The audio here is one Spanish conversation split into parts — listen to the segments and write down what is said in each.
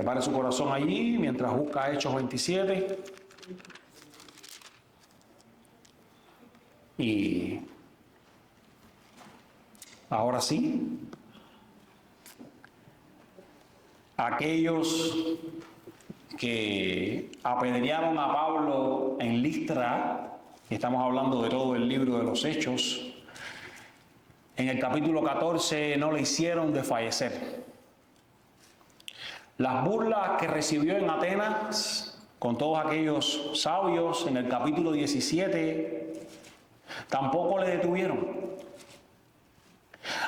Prepare su corazón allí mientras busca Hechos 27. Y ahora sí, aquellos que apedrearon a Pablo en Listra, estamos hablando de todo el libro de los Hechos, en el capítulo 14 no le hicieron desfallecer. Las burlas que recibió en Atenas con todos aquellos sabios en el capítulo 17 tampoco le detuvieron.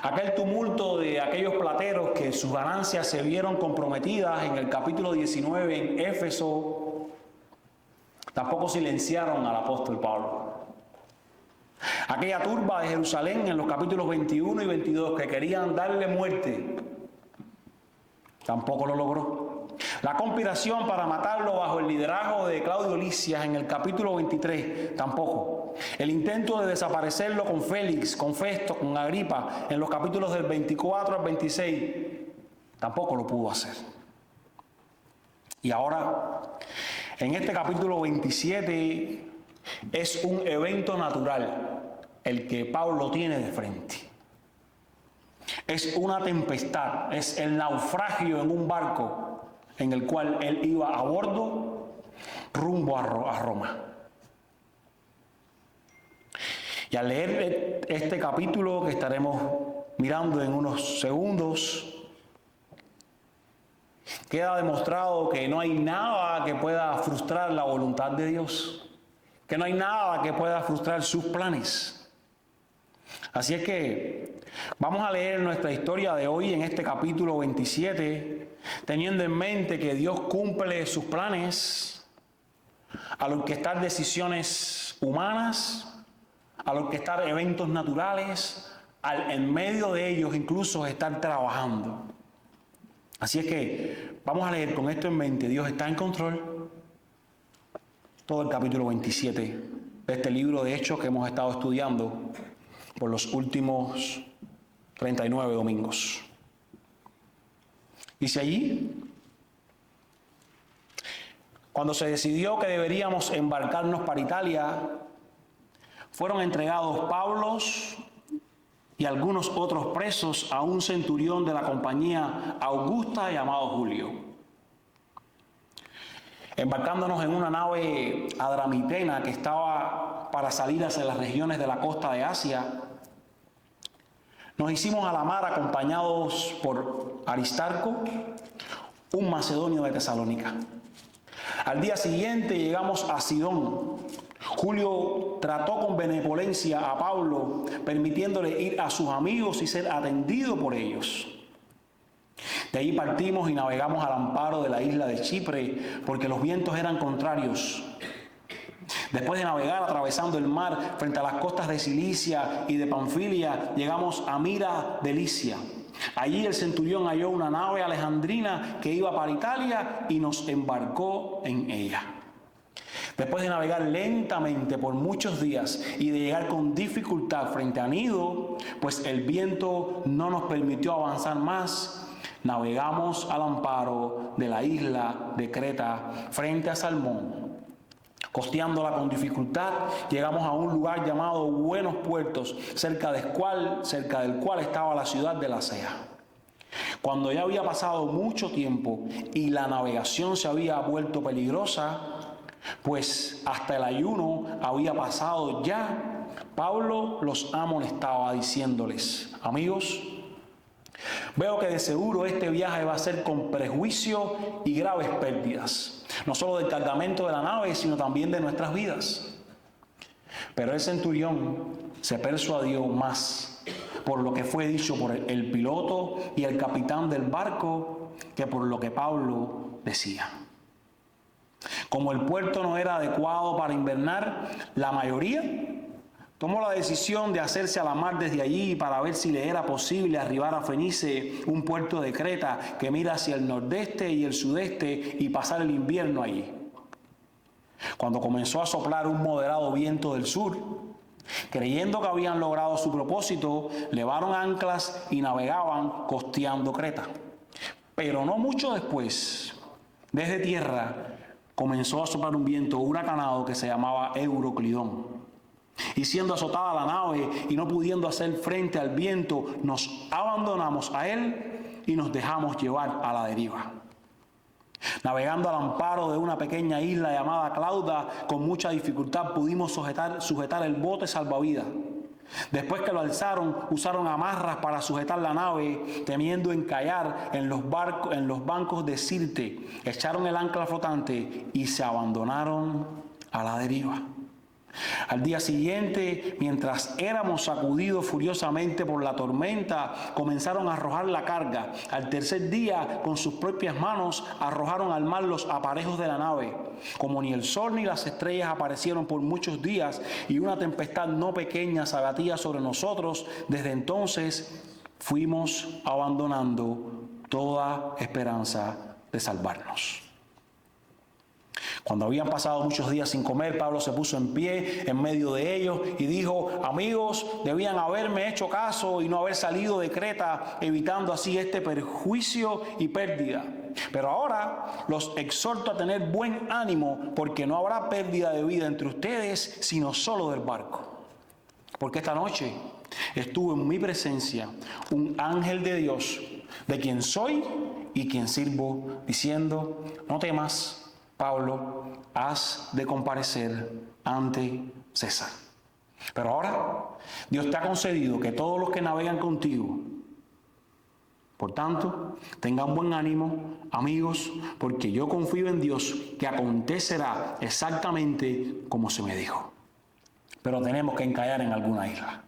Aquel tumulto de aquellos plateros que sus ganancias se vieron comprometidas en el capítulo 19 en Éfeso tampoco silenciaron al apóstol Pablo. Aquella turba de Jerusalén en los capítulos 21 y 22 que querían darle muerte tampoco lo logró. La conspiración para matarlo bajo el liderazgo de Claudio Lisias en el capítulo 23, tampoco. El intento de desaparecerlo con Félix, con Festo, con Agripa, en los capítulos del 24 al 26, tampoco lo pudo hacer. Y ahora, en este capítulo 27, es un evento natural el que Pablo tiene de frente. Es una tempestad, es el naufragio en un barco en el cual él iba a bordo rumbo a Roma. Y al leer este capítulo que estaremos mirando en unos segundos, queda demostrado que no hay nada que pueda frustrar la voluntad de Dios, que no hay nada que pueda frustrar sus planes. Así es que vamos a leer nuestra historia de hoy en este capítulo 27, teniendo en mente que Dios cumple sus planes al orquestar decisiones humanas, al orquestar eventos naturales, al en medio de ellos incluso estar trabajando. Así es que vamos a leer con esto en mente. Dios está en control. Todo el capítulo 27 de este libro de Hechos que hemos estado estudiando por los últimos 39 domingos. Dice allí: cuando se decidió que deberíamos embarcarnos para Italia, fueron entregados Pablo y algunos otros presos a un centurión de la compañía Augusta llamado Julio. Embarcándonos en una nave adramitena que estaba para salir hacia las regiones de la costa de Asia, nos hicimos a la mar acompañados por Aristarco, un macedonio de Tesalónica. Al día siguiente llegamos a Sidón. Julio trató con benevolencia a Pablo, permitiéndole ir a sus amigos y ser atendido por ellos. De ahí partimos y navegamos al amparo de la isla de Chipre, porque los vientos eran contrarios. Después de navegar atravesando el mar frente a las costas de Cilicia y de Panfilia, llegamos a Mira de Licia. Allí el centurión halló una nave alejandrina que iba para Italia y nos embarcó en ella. Después de navegar lentamente por muchos días y de llegar con dificultad frente a Nido, pues el viento no nos permitió avanzar más, navegamos al amparo de la isla de Creta frente a Salmón. Costeándola con dificultad, llegamos a un lugar llamado Buenos Puertos, cerca del cual estaba la ciudad de Lasea. Cuando ya había pasado mucho tiempo y la navegación se había vuelto peligrosa, pues hasta el ayuno había pasado ya, Pablo los amonestaba diciéndoles: amigos, veo que de seguro este viaje va a ser con prejuicio y graves pérdidas, no solo del cargamento de la nave, sino también de nuestras vidas. Pero el centurión se persuadió más por lo que fue dicho por el piloto y el capitán del barco que por lo que Pablo decía. Como el puerto no era adecuado para invernar, la mayoría tomó la decisión de hacerse a la mar desde allí para ver si le era posible arribar a Fenice, un puerto de Creta que mira hacia el nordeste y el sudeste, y pasar el invierno allí. Cuando comenzó a soplar un moderado viento del sur, creyendo que habían logrado su propósito, levaron anclas y navegaban costeando Creta. Pero no mucho después, desde tierra comenzó a soplar un viento huracanado que se llamaba Euroclidón. Y siendo azotada la nave y no pudiendo hacer frente al viento, nos abandonamos a él y nos dejamos llevar a la deriva. Navegando al amparo de una pequeña isla llamada Clauda, con mucha dificultad pudimos sujetar el bote salvavidas. Después que lo alzaron, usaron amarras para sujetar la nave, temiendo encallar en los bancos de Sirte. Echaron el ancla flotante y se abandonaron a la deriva. Al día siguiente, mientras éramos sacudidos furiosamente por la tormenta, comenzaron a arrojar la carga. Al tercer día, con sus propias manos, arrojaron al mar los aparejos de la nave. Como ni el sol ni las estrellas aparecieron por muchos días y una tempestad no pequeña se abatía sobre nosotros, desde entonces fuimos abandonando toda esperanza de salvarnos. Cuando habían pasado muchos días sin comer, Pablo se puso en pie en medio de ellos y dijo: amigos, debían haberme hecho caso y no haber salido de Creta, evitando así este perjuicio y pérdida. Pero ahora los exhorto a tener buen ánimo, porque no habrá pérdida de vida entre ustedes, sino solo del barco. Porque esta noche estuvo en mi presencia un ángel de Dios, de quien soy y quien sirvo, diciendo: no temas, Pablo, has de comparecer ante César. Pero ahora Dios te ha concedido que todos los que navegan contigo, por tanto, tengan buen ánimo, amigos, porque yo confío en Dios que acontecerá exactamente como se me dijo. Pero tenemos que encallar en alguna isla.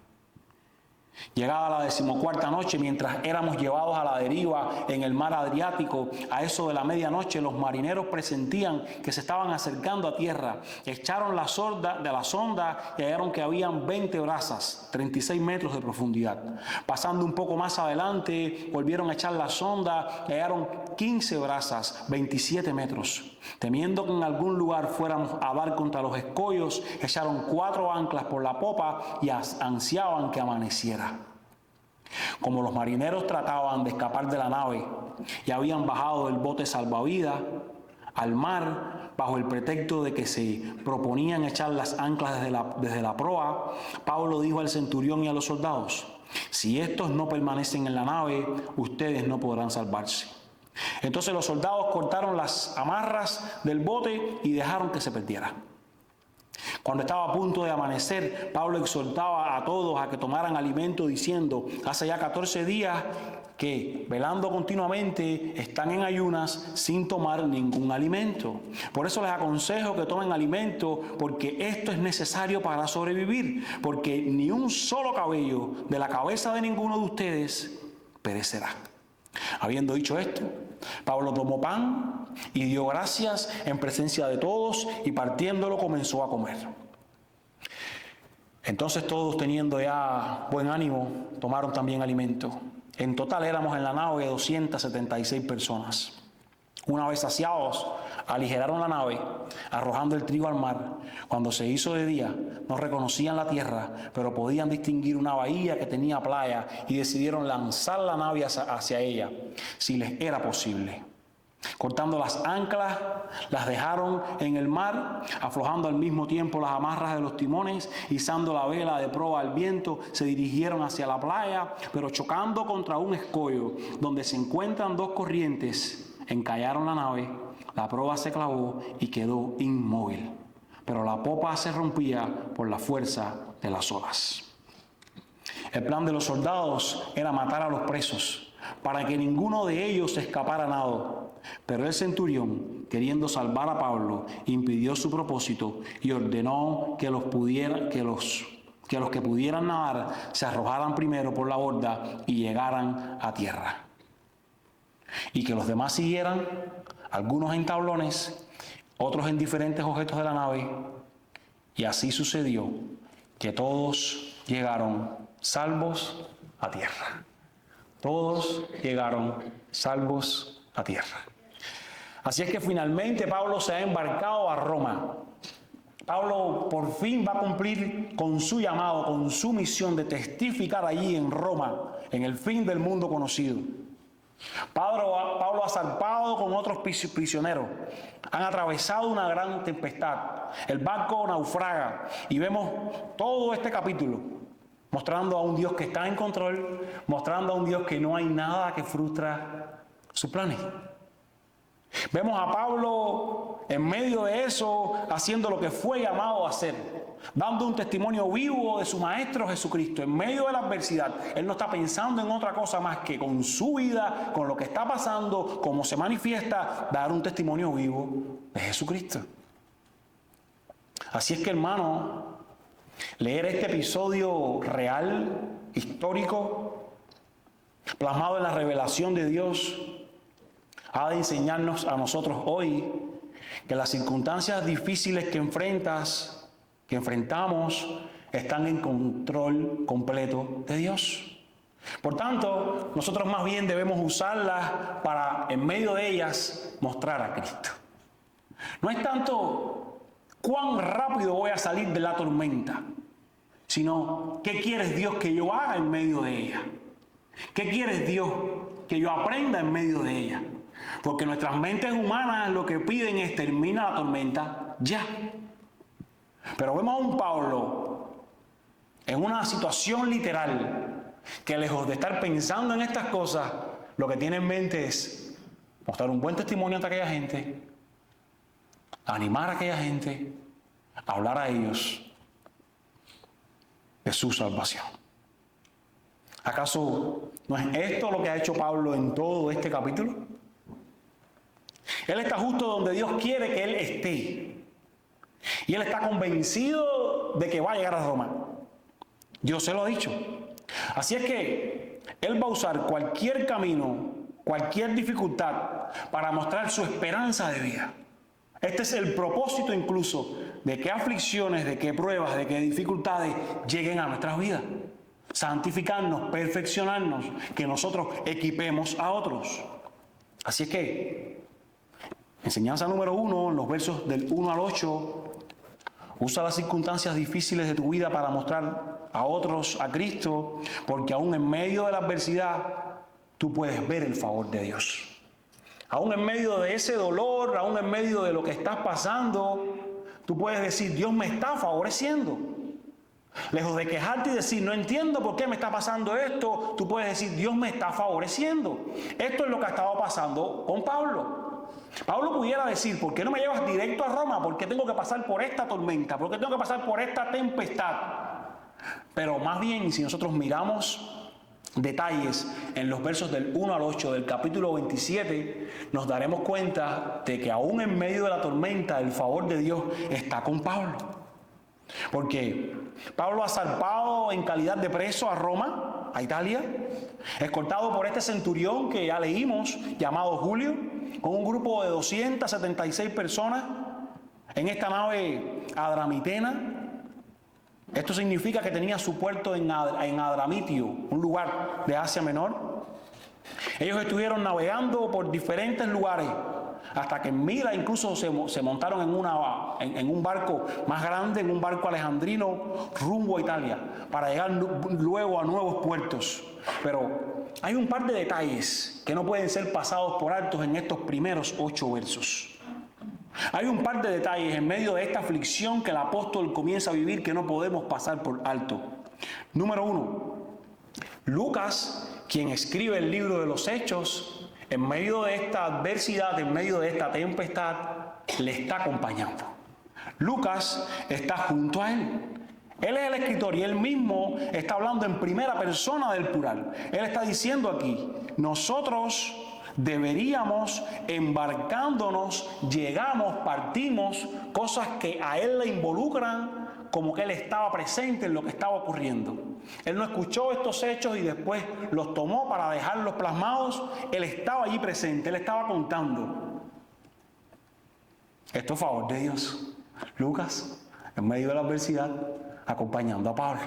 Llegada la 14ª noche, mientras éramos llevados a la deriva en el mar Adriático, a eso de la medianoche, los marineros presentían que se estaban acercando a tierra. Echaron la sonda y hallaron que habían 20 brazas, 36 metros de profundidad. Pasando un poco más adelante, volvieron a echar la sonda y hallaron 15 brazas, 27 metros. Temiendo que en algún lugar fuéramos a dar contra los escollos, echaron 4 anclas por la popa y ansiaban que amaneciera. Como los marineros trataban de escapar de la nave y habían bajado del bote salvavidas al mar bajo el pretexto de que se proponían echar las anclas desde la proa, Pablo dijo al centurión y a los soldados: si estos no permanecen en la nave, ustedes no podrán salvarse. Entonces los soldados cortaron las amarras del bote y dejaron que se perdiera. Cuando estaba a punto de amanecer, Pablo exhortaba a todos a que tomaran alimento, diciendo: hace ya 14 días que, velando continuamente, están en ayunas sin tomar ningún alimento. Por eso les aconsejo que tomen alimento, porque esto es necesario para sobrevivir, porque ni un solo cabello de la cabeza de ninguno de ustedes perecerá. Habiendo dicho esto, Pablo tomó pan y dio gracias en presencia de todos, y partiéndolo comenzó a comer. Entonces todos, teniendo ya buen ánimo, tomaron también alimento. En total éramos en la nave 276 personas. Una vez saciados, aligeraron la nave, arrojando el trigo al mar. Cuando se hizo de día, no reconocían la tierra, pero podían distinguir una bahía que tenía playa, y decidieron lanzar la nave hacia ella, si les era posible. Cortando las anclas, las dejaron en el mar, aflojando al mismo tiempo las amarras de los timones, izando la vela de proa al viento, se dirigieron hacia la playa, pero chocando contra un escollo donde se encuentran 2 corrientes, encallaron la nave, la proa se clavó y quedó inmóvil, pero la popa se rompía por la fuerza de las olas. El plan de los soldados era matar a los presos, para que ninguno de ellos escapara a nado. Pero el centurión, queriendo salvar a Pablo, impidió su propósito y ordenó que los que pudieran nadar se arrojaran primero por la borda y llegaran a tierra. Y que los demás siguieran, algunos en tablones, otros en diferentes objetos de la nave. Y así sucedió, que todos llegaron salvos a tierra. Todos llegaron salvos a tierra. Así es que finalmente Pablo se ha embarcado a Roma. Pablo por fin va a cumplir con su llamado, con su misión de testificar allí en Roma, en el fin del mundo conocido. Pablo ha zarpado con otros prisioneros. Han atravesado una gran tempestad. El barco naufraga. Y vemos todo este capítulo mostrando a un Dios que está en control, mostrando a un Dios que no hay nada que frustra sus planes. Vemos a Pablo en medio de eso haciendo lo que fue llamado a hacer, dando un testimonio vivo de su Maestro Jesucristo en medio de la adversidad. Él no está pensando en otra cosa más que con su vida, con lo que está pasando, cómo se manifiesta, dar un testimonio vivo de Jesucristo. Así es que, hermano, leer este episodio real, histórico, plasmado en la revelación de Dios, ha de enseñarnos a nosotros hoy que las circunstancias difíciles que enfrentamos, están en control completo de Dios. Por tanto, nosotros más bien debemos usarlas para, en medio de ellas, mostrar a Cristo. No es tanto cuán rápido voy a salir de la tormenta, sino qué quieres Dios que yo haga en medio de ella. ¿Qué quieres Dios que yo aprenda en medio de ella? Porque nuestras mentes humanas lo que piden es termina la tormenta ya. Pero vemos a un Pablo en una situación literal que, lejos de estar pensando en estas cosas, lo que tiene en mente es mostrar un buen testimonio ante aquella gente, animar a aquella gente, hablar a ellos de su salvación. ¿Acaso no es esto lo que ha hecho Pablo en todo este capítulo? Él está justo donde Dios quiere que él esté. Y él está convencido de que va a llegar a Roma. Dios se lo ha dicho. Así es que él va a usar cualquier camino, cualquier dificultad para mostrar su esperanza de vida. Este es el propósito incluso de que aflicciones, de que pruebas, de que dificultades lleguen a nuestras vidas. Santificarnos, perfeccionarnos, que nosotros equipemos a otros. Así es que enseñanza número 1, en los versos del 1 al 8, usa las circunstancias difíciles de tu vida para mostrar a otros a Cristo, porque aún en medio de la adversidad tú puedes ver el favor de Dios. Aún en medio de ese dolor, aún en medio de lo que estás pasando, tú puedes decir, Dios me está favoreciendo. Lejos de quejarte y decir, no entiendo por qué me está pasando esto, tú puedes decir, Dios me está favoreciendo. Esto es lo que ha estado pasando con Pablo. Pablo pudiera decir, ¿por qué no me llevas directo a Roma? ¿Por qué tengo que pasar por esta tormenta? ¿Por qué tengo que pasar por esta tempestad? Pero más bien, si nosotros miramos detalles en los versos del 1 al 8 del capítulo 27, nos daremos cuenta de que aún en medio de la tormenta, el favor de Dios está con Pablo. Porque Pablo ha zarpado en calidad de preso a Roma, a Italia, escoltado por este centurión que ya leímos, llamado Julio, con un grupo de 276 personas en esta nave adramitena. Esto significa que tenía su puerto en Adramitio, un lugar de Asia Menor. Ellos estuvieron navegando por diferentes lugares, hasta que en Mira incluso se montaron en un barco más grande, en un barco alejandrino, rumbo a Italia, para llegar luego a nuevos puertos. Pero hay un par de detalles que no pueden ser pasados por altos en estos primeros 8 versos. Hay un par de detalles en medio de esta aflicción que el apóstol comienza a vivir que no podemos pasar por alto. Número 1, Lucas, quien escribe el libro de los Hechos, en medio de esta adversidad, en medio de esta tempestad, le está acompañando. Lucas está junto a él. Él es el escritor y él mismo está hablando en primera persona del plural. Él está diciendo aquí, nosotros deberíamos, embarcándonos, llegamos, partimos, cosas que a él le involucran, como que él estaba presente en lo que estaba ocurriendo. Él no escuchó estos hechos y después los tomó para dejarlos plasmados. Él estaba allí presente, él estaba contando. Esto es favor de Dios. Lucas, en medio de la adversidad, acompañando a Pablo.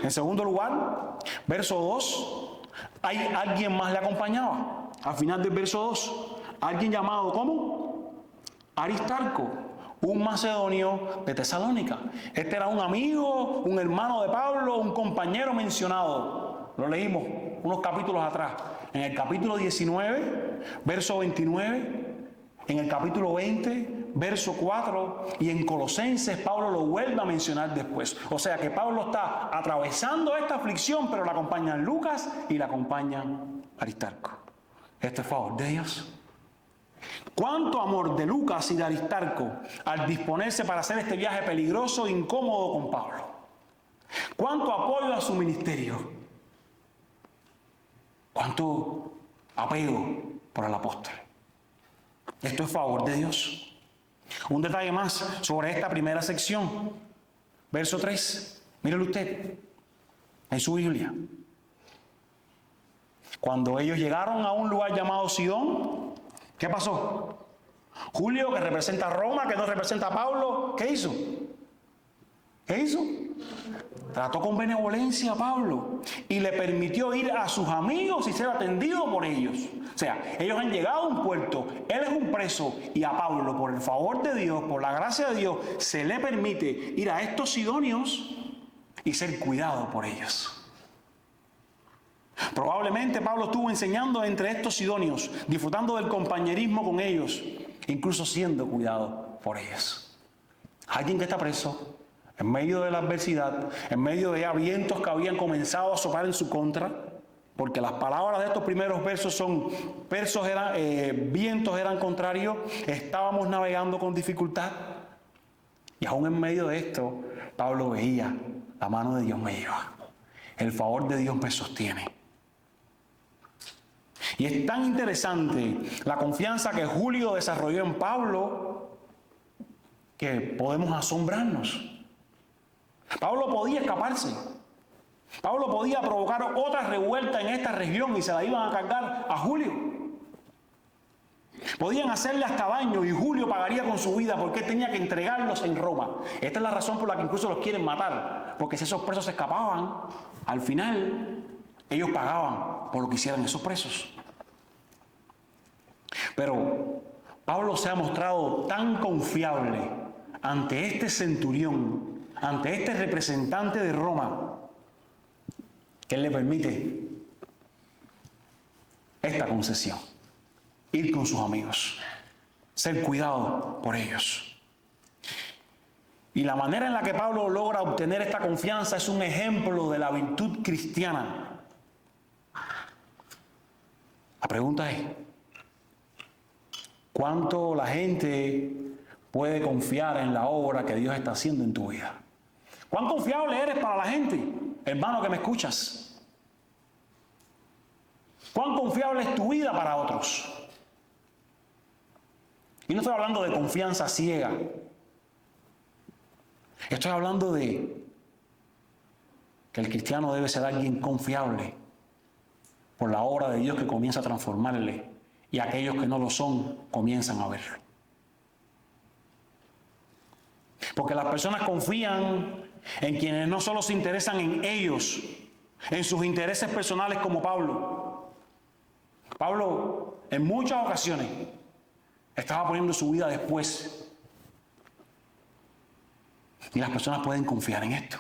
En segundo lugar, verso 2, hay alguien más le acompañaba. Al final del verso 2, alguien llamado ¿cómo? Aristarco, un macedonio de Tesalónica. Este era un amigo, un hermano de Pablo, un compañero mencionado. Lo leímos unos capítulos atrás, en el capítulo 19, verso 29, en el capítulo 20, verso 4, y en Colosenses Pablo lo vuelve a mencionar después. O sea que Pablo está atravesando esta aflicción, pero la acompañan Lucas y la acompañan Aristarco. Este es favor de Dios. Cuánto amor de Lucas y de Aristarco al disponerse para hacer este viaje peligroso e incómodo con Pablo. Cuánto apoyo a su ministerio. Cuánto apego por el apóstol. Esto es favor de Dios. Un detalle más sobre esta primera sección. Verso 3. Mírelo usted en su Biblia. Cuando ellos llegaron a un lugar llamado Sidón, ¿qué pasó? Julio, que representa a Roma, que no representa a Pablo, ¿qué hizo? ¿Qué hizo? Trató con benevolencia a Pablo y le permitió ir a sus amigos y ser atendido por ellos. O sea, ellos han llegado a un puerto, él es un preso y a Pablo, por el favor de Dios, por la gracia de Dios, se le permite ir a estos sidonios y ser cuidado por ellos. Probablemente Pablo estuvo enseñando entre estos sidonios, disfrutando del compañerismo con ellos, incluso siendo cuidado por ellos. Alguien que está preso, en medio de la adversidad, en medio de vientos que habían comenzado a soplar en su contra, porque las palabras de estos primeros versos son, vientos eran contrarios, estábamos navegando con dificultad, y aún en medio de esto, Pablo veía, la mano de Dios me lleva, el favor de Dios me sostiene. Y es tan interesante la confianza que Julio desarrolló en Pablo que podemos asombrarnos. Pablo podía escaparse. Pablo podía provocar otra revuelta en esta región y se la iban a cargar a Julio. Podían hacerle hasta daño y Julio pagaría con su vida porque él tenía que entregarlos en Roma. Esta es la razón por la que incluso los quieren matar. Porque si esos presos se escapaban, al final ellos pagaban por lo que hicieran esos presos. Pero Pablo se ha mostrado tan confiable ante este centurión, ante este representante de Roma, que él le permite esta concesión, ir con sus amigos, ser cuidado por ellos. Y la manera en la que Pablo logra obtener esta confianza es un ejemplo de la virtud cristiana. La pregunta es, ¿cuánto la gente puede confiar en la obra que Dios está haciendo en tu vida? ¿Cuán confiable eres para la gente, hermano que me escuchas? ¿Cuán confiable es tu vida para otros? Y no estoy hablando de confianza ciega. Estoy hablando de que el cristiano debe ser alguien confiable por la obra de Dios que comienza a transformarle y aquellos que no lo son comienzan a verlo. Porque las personas confían en quienes no solo se interesan en ellos, en sus intereses personales como Pablo. Pablo en muchas ocasiones estaba poniendo su vida después. Y las personas pueden confiar en esto,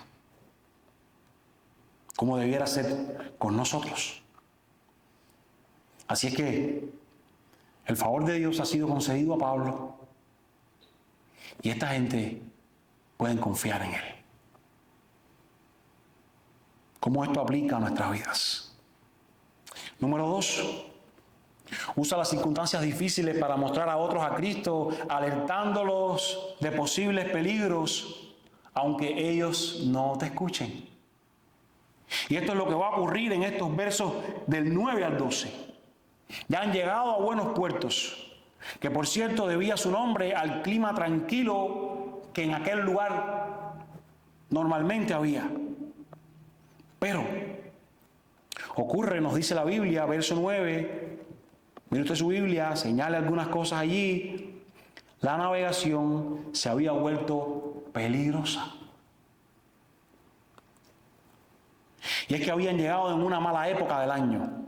como debiera ser con nosotros. Así es que el favor de Dios ha sido concedido a Pablo y esta gente pueden confiar en él. ¿Cómo esto aplica a nuestras vidas? Número 2, usa las circunstancias difíciles para mostrar a otros a Cristo, alertándolos de posibles peligros, aunque ellos no te escuchen. Y esto es lo que va a ocurrir en estos versos del 9 al 12. Ya han llegado a buenos puertos, que por cierto debía su nombre al clima tranquilo que en aquel lugar normalmente había. Pero ocurre, nos dice la Biblia, verso 9, mire usted su Biblia, señale algunas cosas allí, la navegación se había vuelto peligrosa. Y es que habían llegado en una mala época del año.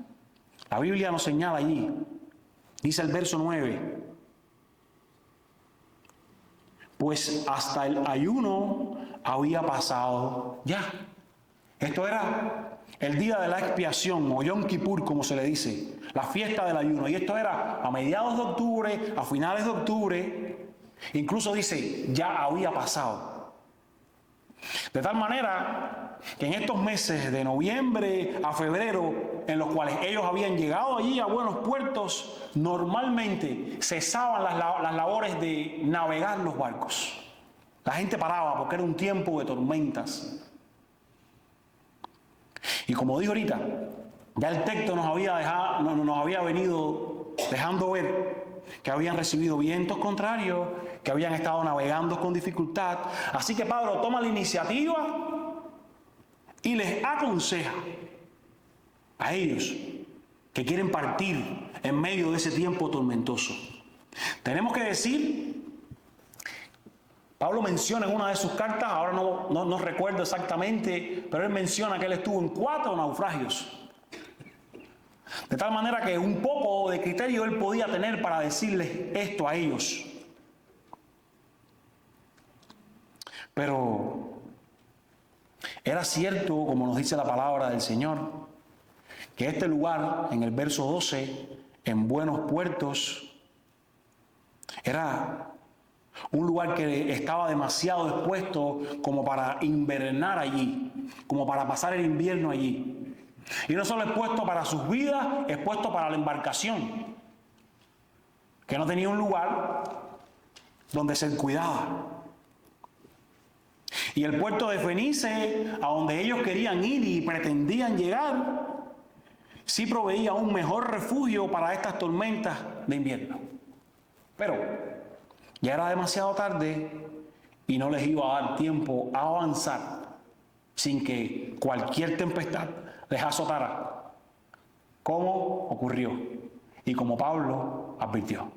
La Biblia nos señala allí, dice el verso 9, pues hasta el ayuno había pasado ya. Esto era el día de la expiación, o Yom Kippur, como se le dice, la fiesta del ayuno. Y esto era a mediados de octubre, a finales de octubre, incluso dice, ya había pasado. De tal manera que en estos meses de noviembre a febrero, en los cuales ellos habían llegado allí a buenos puertos, normalmente cesaban las labores de navegar los barcos. La gente paraba porque era un tiempo de tormentas. Y como dijo ahorita, ya el texto nos había venido dejando ver que habían recibido vientos contrarios, que habían estado navegando con dificultad. Así que Pablo toma la iniciativa y les aconseja a ellos que quieren partir en medio de ese tiempo tormentoso. Tenemos que decir, Pablo menciona en una de sus cartas, ahora no recuerdo exactamente, pero él menciona que él estuvo en 4 naufragios. De tal manera que un poco de criterio él podía tener para decirles esto a ellos. Pero era cierto, como nos dice la palabra del Señor, que este lugar, en el verso 12, en buenos puertos, era un lugar que estaba demasiado expuesto como para invernar allí, como para pasar el invierno allí. Y no solo expuesto para sus vidas, expuesto para la embarcación, que no tenía un lugar donde ser cuidada. Y el puerto de Fenice, a donde ellos querían ir y pretendían llegar, sí proveía un mejor refugio para estas tormentas de invierno. Pero ya era demasiado tarde y no les iba a dar tiempo a avanzar sin que cualquier tempestad les azotara, como ocurrió y como Pablo advirtió.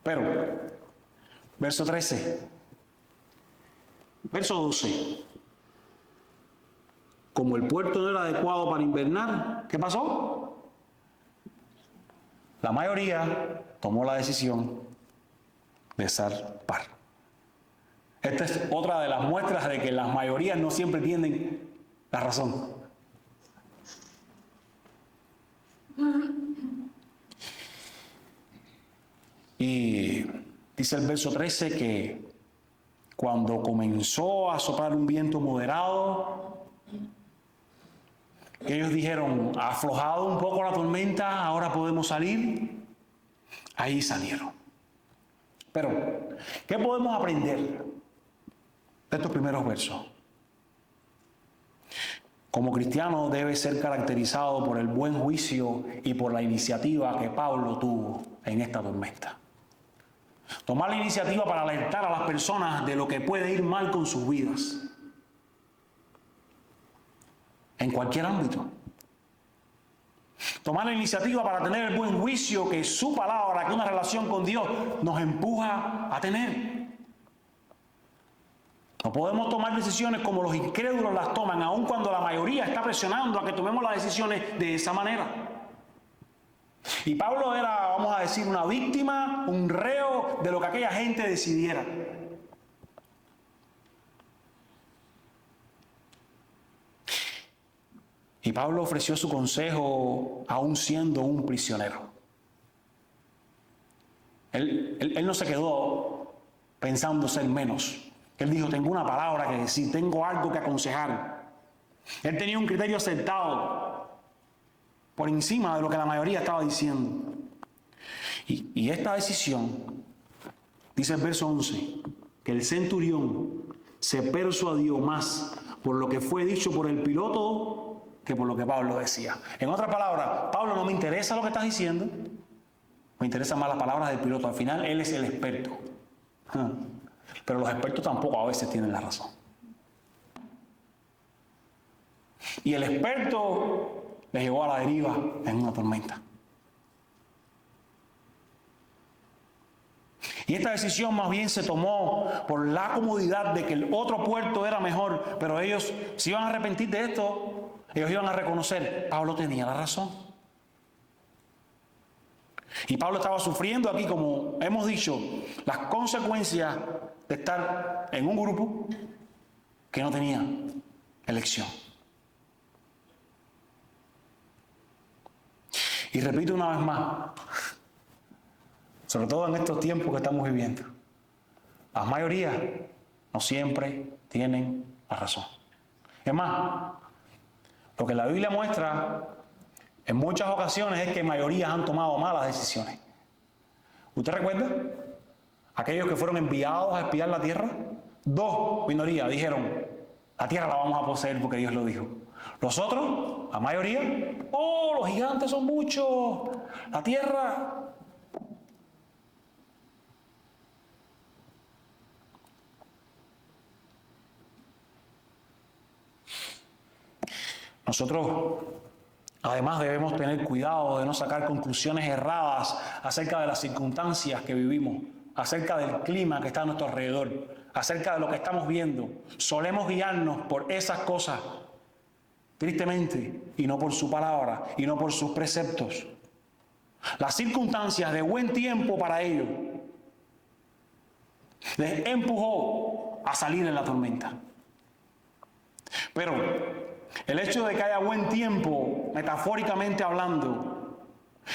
Pero, verso 13, verso 12, como el puerto no era adecuado para invernar, ¿qué pasó? La mayoría tomó la decisión de zarpar. Esta es otra de las muestras de que las mayorías no siempre tienen la razón. Y dice el verso 13 que cuando comenzó a soplar un viento moderado, ellos dijeron, ha aflojado un poco la tormenta, ahora podemos salir. Ahí salieron. Pero, ¿qué podemos aprender de estos primeros versos? Como cristiano debe ser caracterizado por el buen juicio y por la iniciativa que Pablo tuvo en esta tormenta. Tomar la iniciativa para alertar a las personas de lo que puede ir mal con sus vidas. En cualquier ámbito. Tomar la iniciativa para tener el buen juicio que su palabra, que una relación con Dios nos empuja a tener. No podemos tomar decisiones como los incrédulos las toman, aun cuando la mayoría está presionando a que tomemos las decisiones de esa manera. Y Pablo era, vamos a decir, una víctima, un reo de lo que aquella gente decidiera. Y Pablo ofreció su consejo aún siendo un prisionero. Él no se quedó pensando ser menos. Él dijo, tengo una palabra que decir, tengo algo que aconsejar. Él tenía un criterio acertado por encima de lo que la mayoría estaba diciendo. Y esta decisión, dice el verso 11, que el centurión se persuadió más por lo que fue dicho por el piloto que por lo que Pablo decía. En otras palabras, Pablo, no me interesa lo que estás diciendo, me interesan más las palabras del piloto. Al final, él es el experto. Pero los expertos tampoco a veces tienen la razón. Y el experto le llevó a la deriva en una tormenta. Y esta decisión más bien se tomó por la comodidad de que el otro puerto era mejor, pero ellos se iban a arrepentir de esto. Ellos iban a reconocer, Pablo tenía la razón. Y Pablo estaba sufriendo aquí, como hemos dicho, las consecuencias de estar en un grupo que no tenía elección. Y repito una vez más, sobre todo en estos tiempos que estamos viviendo, las mayorías no siempre tienen la razón. Es más, lo que la Biblia muestra en muchas ocasiones es que mayorías han tomado malas decisiones. ¿Usted recuerda? Aquellos que fueron enviados a espiar la tierra, 2 minorías dijeron, la tierra la vamos a poseer porque Dios lo dijo. Los otros, la mayoría, los gigantes son muchos, la tierra. Nosotros, además, debemos tener cuidado de no sacar conclusiones erradas acerca de las circunstancias que vivimos, acerca del clima que está a nuestro alrededor, acerca de lo que estamos viendo. Solemos guiarnos por esas cosas, tristemente, y no por su palabra, y no por sus preceptos. Las circunstancias de buen tiempo para ellos les empujó a salir en la tormenta. Pero el hecho de que haya buen tiempo, metafóricamente hablando,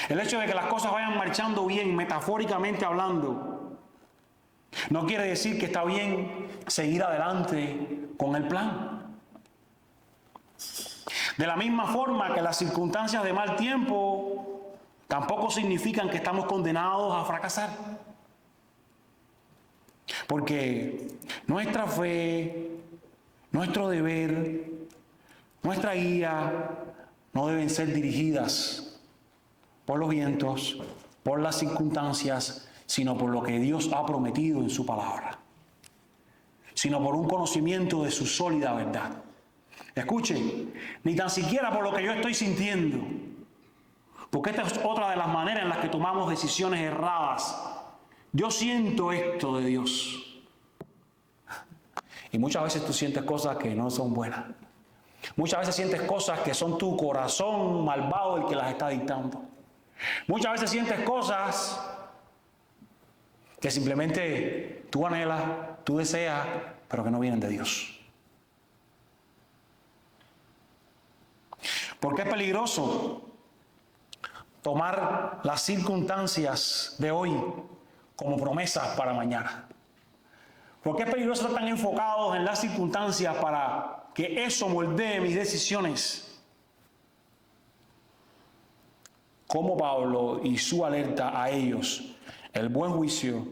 el hecho de que las cosas vayan marchando bien, metafóricamente hablando, no quiere decir que está bien seguir adelante con el plan. De la misma forma que las circunstancias de mal tiempo tampoco significan que estamos condenados a fracasar. Porque nuestra fe, nuestro deber, nuestra guía no deben ser dirigidas por los vientos, por las circunstancias, sino por lo que Dios ha prometido en su palabra, sino por un conocimiento de su sólida verdad. Escuchen, ni tan siquiera por lo que yo estoy sintiendo, porque esta es otra de las maneras en las que tomamos decisiones erradas. Yo siento esto de Dios. Y muchas veces tú sientes cosas que no son buenas. Muchas veces sientes cosas que son tu corazón malvado el que las está dictando. Muchas veces sientes cosas que simplemente tú anhelas, tú deseas, pero que no vienen de Dios. Porque es peligroso tomar las circunstancias de hoy como promesas para mañana. Porque es peligroso estar tan enfocados en las circunstancias para que eso moldee mis decisiones. Como Pablo y su alerta a ellos, el buen juicio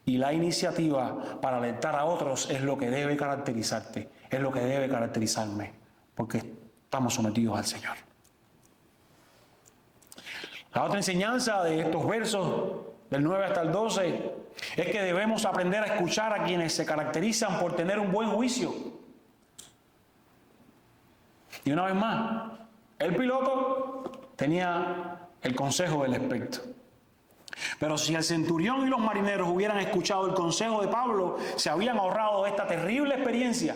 y la iniciativa para alertar a otros es lo que debe caracterizarte, es lo que debe caracterizarme, porque estamos sometidos al Señor. La otra enseñanza de estos versos, del 9 hasta el 12, es que debemos aprender a escuchar a quienes se caracterizan por tener un buen juicio. Y una vez más, el piloto tenía el consejo del experto. Pero si el centurión y los marineros hubieran escuchado el consejo de Pablo, se habían ahorrado esta terrible experiencia.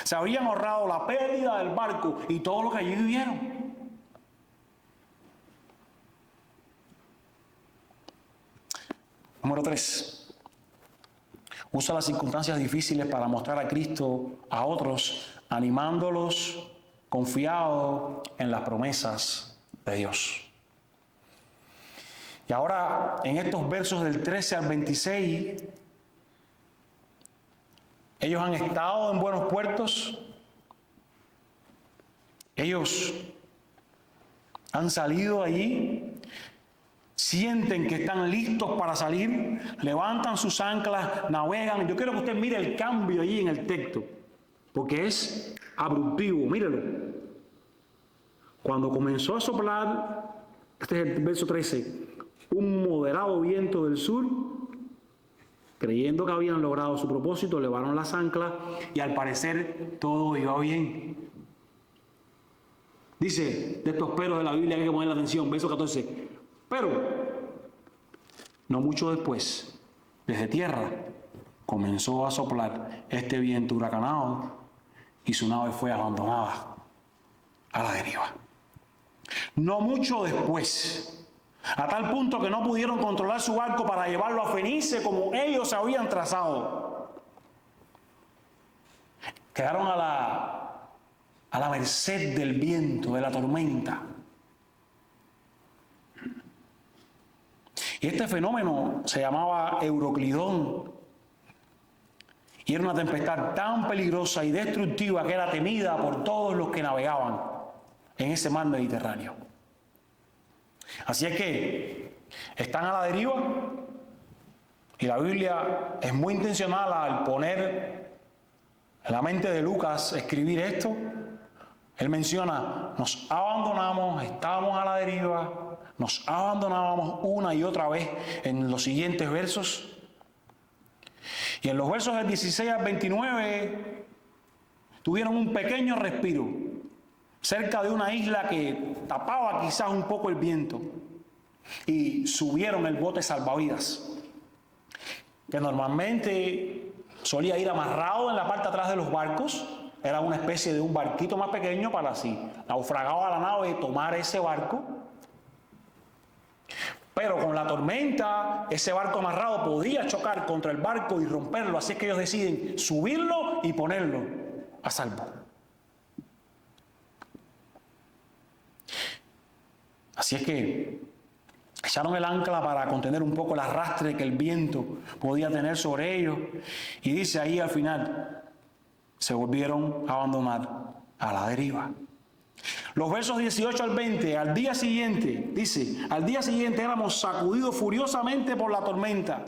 Se habían ahorrado la pérdida del barco y todo lo que allí vivieron. Número 3. Usa las circunstancias difíciles para mostrar a Cristo a otros, animándolos, confiados en las promesas de Dios. Y ahora, en estos versos del 13 al 26, ellos han estado en buenos puertos, ellos han salido allí, sienten que están listos para salir, levantan sus anclas, navegan. Yo quiero que usted mire el cambio allí en el texto, porque es abruptivo, mírelo. Cuando comenzó a soplar, este es el verso 13, un moderado viento del sur, creyendo que habían logrado su propósito, levaron las anclas y al parecer todo iba bien. Dice, de estos peros de la Biblia que hay que poner la atención, verso 14, pero no mucho después, desde tierra, comenzó a soplar este viento huracanado y su nave fue abandonada a la deriva. No mucho después, a tal punto que no pudieron controlar su barco para llevarlo a Fenice como ellos habían trazado. Quedaron a la merced del viento, de la tormenta. Y este fenómeno se llamaba Euroclidón. Y era una tempestad tan peligrosa y destructiva que era temida por todos los que navegaban en ese mar Mediterráneo. Así es que están a la deriva, y la Biblia es muy intencional al poner en la mente de Lucas escribir esto. Él menciona, nos abandonamos, estábamos a la deriva, nos abandonábamos una y otra vez en los siguientes versos. Y en los versos del 16 al 29 tuvieron un pequeño respiro cerca de una isla que tapaba quizás un poco el viento, y subieron el bote salvavidas, que normalmente solía ir amarrado en la parte de atrás de los barcos. Era una especie de un barquito más pequeño para, si naufragaba la nave, tomar ese barco. Pero con la tormenta, ese barco amarrado podía chocar contra el barco y romperlo. Así es que ellos deciden subirlo y ponerlo a salvo. Así es que echaron el ancla para contener un poco el arrastre que el viento podía tener sobre ellos. Y dice ahí al final, se volvieron a abandonar a la deriva. Los versos 18 al 20, al día siguiente, dice, al día siguiente éramos sacudidos furiosamente por la tormenta.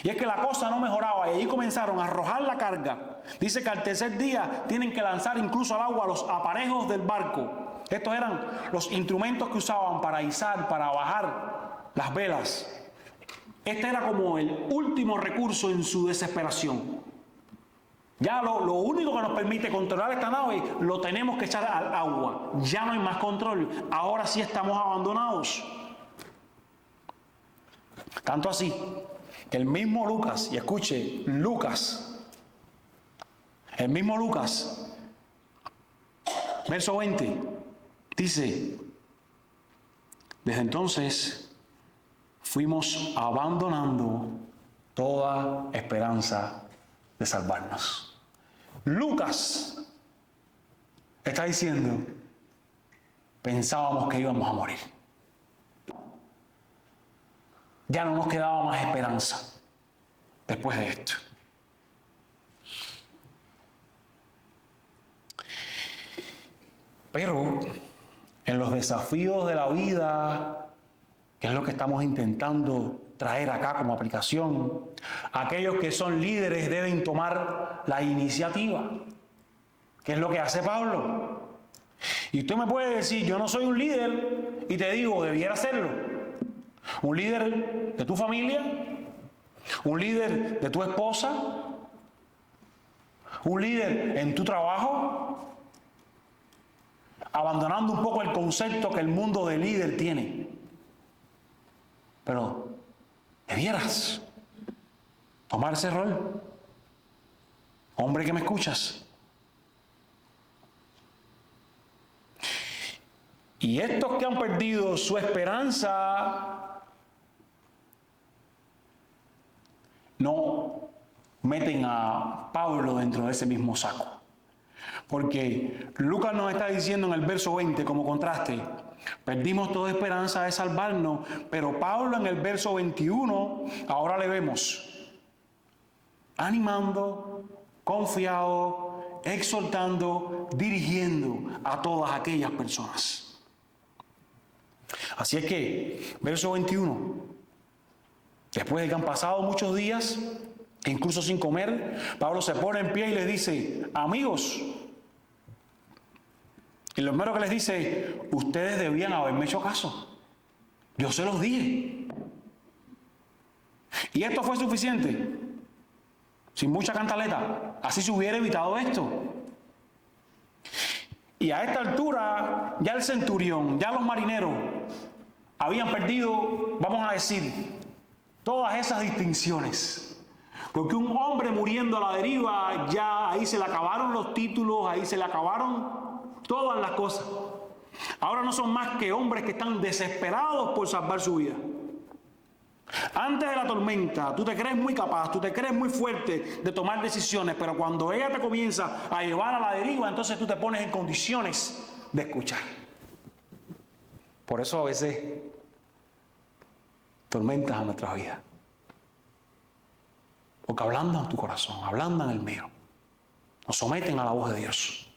Y es que la cosa no mejoraba, y allí comenzaron a arrojar la carga. Dice que al tercer día tienen que lanzar incluso al agua los aparejos del barco. Estos eran los instrumentos que usaban para izar, para bajar las velas. Este era como el último recurso en su desesperación. Ya lo único que nos permite controlar esta nave lo tenemos que echar al agua. Ya no hay más control. Ahora sí estamos abandonados. Tanto así que el mismo Lucas, y escuche, el mismo Lucas, verso 20, dice, desde entonces fuimos abandonando toda esperanza de salvarnos. Lucas está diciendo, pensábamos que íbamos a morir. Ya no nos quedaba más esperanza después de esto. Pero en los desafíos de la vida, que es lo que estamos intentando traer acá como aplicación, aquellos que son líderes deben tomar la iniciativa. ¿Qué es lo que hace Pablo? Y usted me puede decir, yo no soy un líder, y te digo, debiera serlo. Un líder de tu familia, un líder de tu esposa, un líder en tu trabajo, abandonando un poco el concepto que el mundo de líder tiene. Pero debieras tomar ese rol. Hombre que me escuchas. Y estos que han perdido su esperanza no meten a Pablo dentro de ese mismo saco. Porque Lucas nos está diciendo en el verso 20 como contraste, perdimos toda esperanza de salvarnos, pero Pablo en el verso 21, ahora le vemos animando, confiado, exhortando, dirigiendo a todas aquellas personas. Así es que, verso 21, después de que han pasado muchos días, incluso sin comer, Pablo se pone en pie y les dice, amigos, y lo primero que les dice, ustedes debían haberme hecho caso. Yo se los dije. Y esto fue suficiente. Sin mucha cantaleta. Así se hubiera evitado esto. Y a esta altura, ya el centurión, ya los marineros, habían perdido, vamos a decir, todas esas distinciones. Porque un hombre muriendo a la deriva, ya ahí se le acabaron los títulos, ahí se le acabaron todas las cosas. Ahora no son más que hombres que están desesperados por salvar su vida. Antes de la tormenta, tú te crees muy capaz, tú te crees muy fuerte de tomar decisiones, pero cuando ella te comienza a llevar a la deriva, entonces tú te pones en condiciones de escuchar. Por eso a veces tormentas a nuestras vidas. Porque ablandan tu corazón, ablandan el mío. Nos someten a la voz de Dios.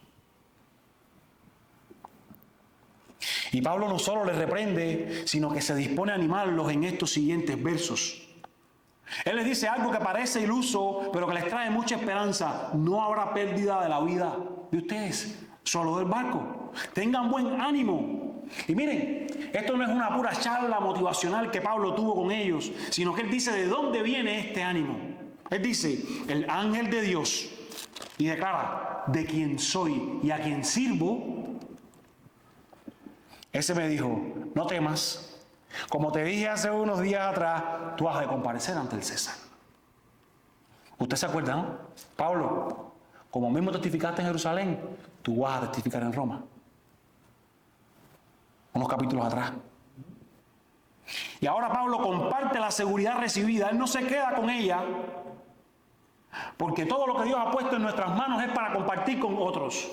Y Pablo no solo les reprende, sino que se dispone a animarlos en estos siguientes versos. Él les dice algo que parece iluso, pero que les trae mucha esperanza. No habrá pérdida de la vida de ustedes, solo del barco. Tengan buen ánimo. Y miren, esto no es una pura charla motivacional que Pablo tuvo con ellos, sino que él dice de dónde viene este ánimo. Él dice, el ángel de Dios, y declara, de quien soy y a quien sirvo. Ese me dijo, no temas, como te dije hace unos días atrás, tú has de comparecer ante el César. ¿Usted se acuerda, no? Pablo, como mismo testificaste en Jerusalén, tú vas a testificar en Roma. Unos capítulos atrás. Y ahora Pablo comparte la seguridad recibida. Él no se queda con ella, porque todo lo que Dios ha puesto en nuestras manos es para compartir con otros.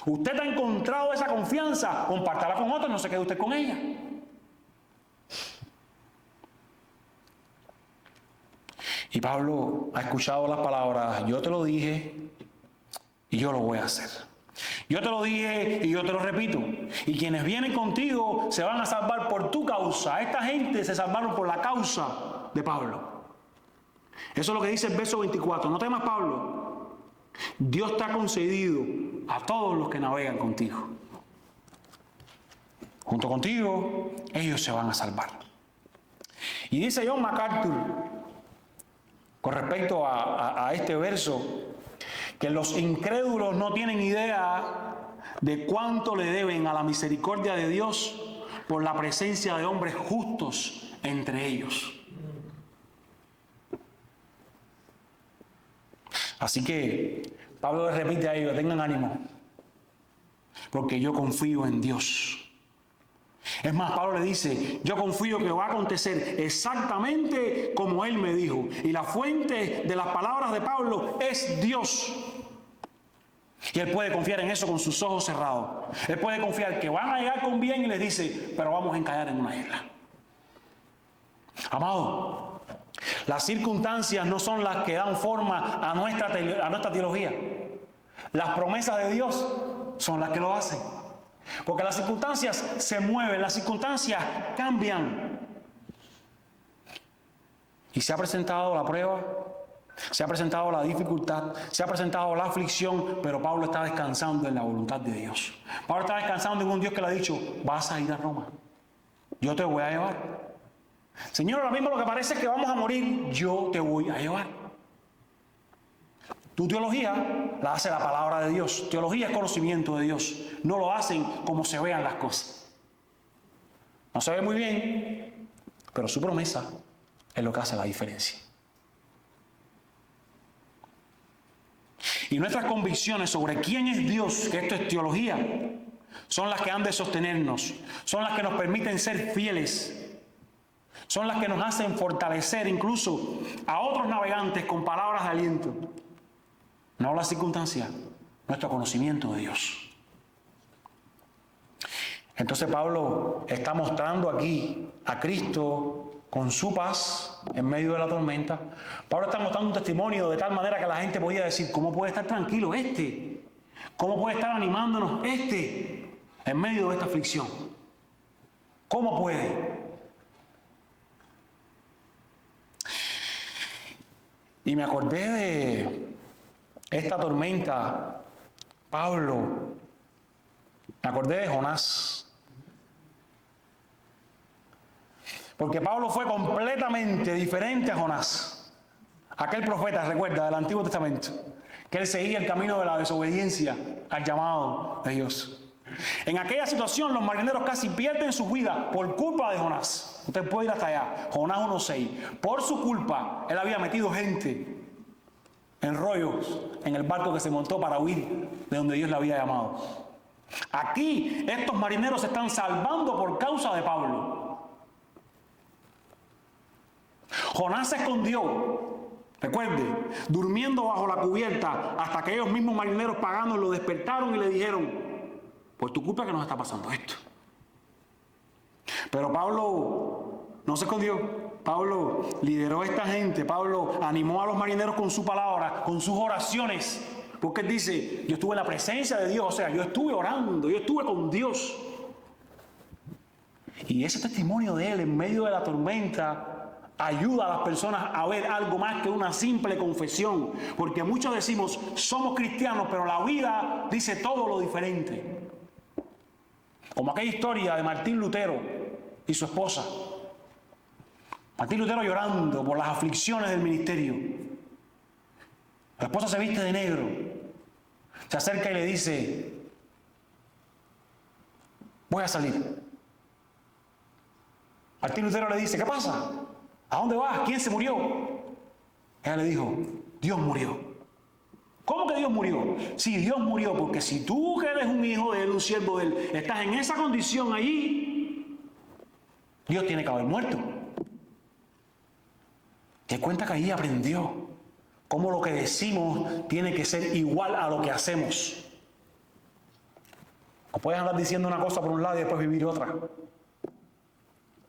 Usted ha encontrado esa confianza, compártala con otros, no se quede usted con ella. Y Pablo ha escuchado las palabras, yo te lo dije y yo lo voy a hacer. Yo te lo dije y yo te lo repito. Y quienes vienen contigo se van a salvar por tu causa. Esta gente se salvaron por la causa de Pablo. Eso es lo que dice el verso 24. No temas, Pablo. Dios te ha concedido a todos los que navegan contigo. Junto contigo, ellos se van a salvar. Y dice John MacArthur, con respecto a este verso, que los incrédulos no tienen idea de cuánto le deben a la misericordia de Dios por la presencia de hombres justos entre ellos. Así que Pablo les repite a ellos, tengan ánimo, porque yo confío en Dios. Es más, Pablo le dice, yo confío que va a acontecer exactamente como Él me dijo. Y la fuente de las palabras de Pablo es Dios. Y él puede confiar en eso con sus ojos cerrados. Él puede confiar que van a llegar con bien y les dice, pero vamos a encallar en una isla. Amado, las circunstancias no son las que dan forma a nuestra teología. Las promesas de Dios son las que lo hacen. Porque las circunstancias se mueven, las circunstancias cambian. Y se ha presentado la prueba, se ha presentado la dificultad, se ha presentado la aflicción, pero Pablo está descansando en la voluntad de Dios. Pablo está descansando en un Dios que le ha dicho, vas a ir a Roma, yo te voy a llevar. Señor, ahora mismo lo que parece es que vamos a morir, yo te voy a llevar. Tu teología la hace la palabra de Dios. Teología es conocimiento de Dios. No lo hacen como se vean las cosas. No se ve muy bien, pero su promesa es lo que hace la diferencia. Y nuestras convicciones sobre quién es Dios, que esto es teología, son las que han de sostenernos, son las que nos permiten ser fieles, son las que nos hacen fortalecer incluso a otros navegantes con palabras de aliento. No la circunstancia, nuestro conocimiento de Dios. Entonces Pablo está mostrando aquí a Cristo con su paz en medio de la tormenta. Pablo está mostrando un testimonio de tal manera que la gente podía decir, ¿cómo puede estar tranquilo este? ¿Cómo puede estar animándonos este en medio de esta aflicción? ¿Cómo puede? Y me acordé de esta tormenta, Pablo, me acordé de Jonás. Porque Pablo fue completamente diferente a Jonás. Aquel profeta, recuerda, del Antiguo Testamento, que él seguía el camino de la desobediencia al llamado de Dios. En aquella situación los marineros casi pierden su vida por culpa de Jonás. Usted puede ir hasta allá, Jonás 1:6. Por su culpa, él había metido gente en rollos en el barco que se montó para huir de donde Dios le había llamado. Aquí estos marineros se están salvando por causa de Pablo. Jonás se escondió, recuerde, durmiendo bajo la cubierta hasta que ellos mismos marineros paganos lo despertaron y le dijeron: por tu culpa que nos está pasando esto. Pero Pablo no se escondió. Pablo lideró a esta gente. Pablo animó a los marineros con su palabra, con sus oraciones. Porque él dice: yo estuve en la presencia de Dios, o sea, yo estuve orando, yo estuve con Dios. Y ese testimonio de él en medio de la tormenta ayuda a las personas a ver algo más que una simple confesión. Porque muchos decimos, somos cristianos, pero la vida dice todo lo diferente. Como aquella historia de Martín Lutero y su esposa. Martín Lutero llorando por las aflicciones del ministerio. La esposa se viste de negro. Se acerca y le dice: voy a salir. Martín Lutero le dice: ¿qué pasa? ¿A dónde vas? ¿Quién se murió? Ella le dijo: Dios murió. ¿Cómo que Dios murió? Sí, Dios murió, porque si tú que eres un hijo de Él, un siervo de Él, estás en esa condición allí, Dios tiene que haber muerto. Te cuenta que ahí aprendió cómo lo que decimos tiene que ser igual a lo que hacemos. No puedes andar diciendo una cosa por un lado y después vivir otra.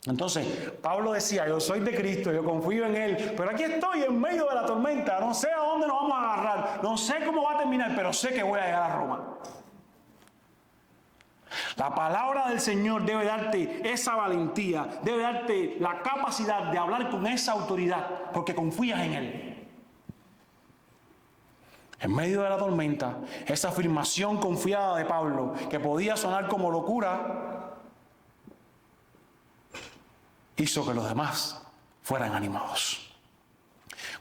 Entonces, Pablo decía: yo soy de Cristo, yo confío en Él, pero aquí estoy en medio de la tormenta, no sé a dónde nos vamos a agarrar, no sé cómo va a terminar, pero sé que voy a llegar a Roma. La palabra del Señor debe darte esa valentía, debe darte la capacidad de hablar con esa autoridad, porque confías en Él. En medio de la tormenta, esa afirmación confiada de Pablo, que podía sonar como locura, hizo que los demás fueran animados.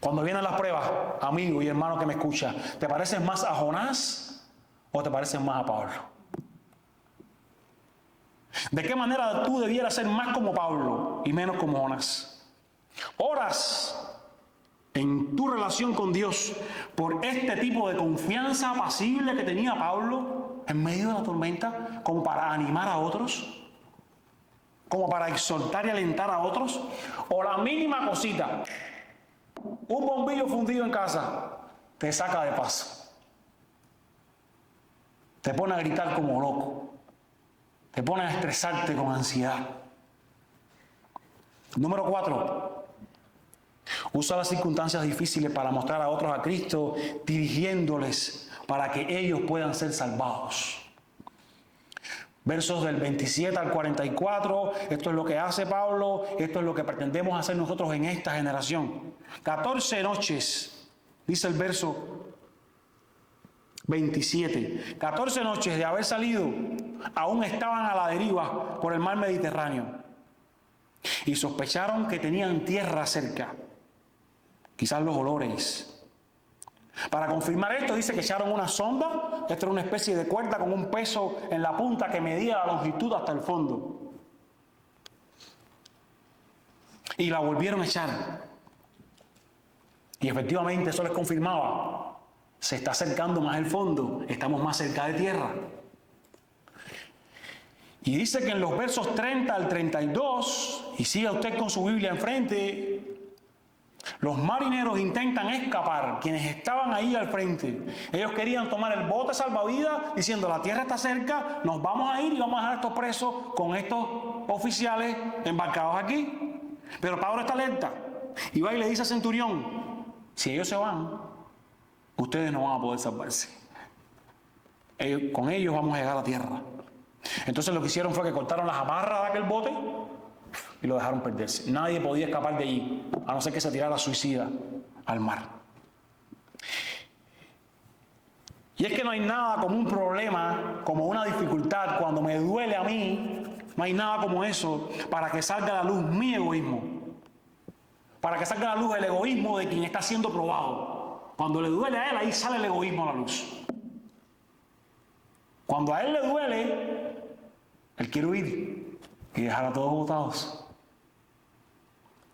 Cuando vienen las pruebas, amigo y hermano que me escucha, ¿te pareces más a Jonás o te pareces más a Pablo? ¿De qué manera tú debieras ser más como Pablo y menos como Jonás? Oras en tu relación con Dios por este tipo de confianza apacible que tenía Pablo en medio de la tormenta, como para animar a otros, como para exhortar y alentar a otros. O la mínima cosita, un bombillo fundido en casa, te saca de paso, te pone a gritar como loco, te pone a estresarte con ansiedad. Número 4, usa las circunstancias difíciles para mostrar a otros a Cristo, dirigiéndoles para que ellos puedan ser salvados. Versos del 27 al 44, esto es lo que hace Pablo, esto es lo que pretendemos hacer nosotros en esta generación. 14 noches, dice el verso 27, 14 noches de haber salido, aún estaban a la deriva por el mar Mediterráneo y sospecharon que tenían tierra cerca, quizás los olores. Para confirmar esto, dice que echaron una sonda. Esto era una especie de cuerda con un peso en la punta que medía la longitud hasta el fondo. Y la volvieron a echar. Y efectivamente eso les confirmaba: se está acercando más el fondo, estamos más cerca de tierra. Y dice que en los versos 30 al 32, y siga usted con su Biblia enfrente, los marineros intentan escapar, quienes estaban ahí al frente. Ellos querían tomar el bote salvavidas diciendo: la tierra está cerca, nos vamos a ir y vamos a dejar estos presos con estos oficiales embarcados aquí. Pero Pablo está alerta y va y le dice al centurión: si ellos se van, ustedes no van a poder salvarse. Con ellos vamos a llegar a la tierra. Entonces lo que hicieron fue que cortaron las amarras de aquel bote y lo dejaron perderse. Nadie podía escapar de allí, a no ser que se tirara suicida al mar. Y es que no hay nada como un problema, como una dificultad, cuando me duele a mí, no hay nada como eso para que salga a la luz mi egoísmo, para que salga a la luz el egoísmo de quien está siendo probado. Cuando le duele a él, ahí sale el egoísmo a la luz. Cuando a él le duele, él quiere huir y dejar a todos botados.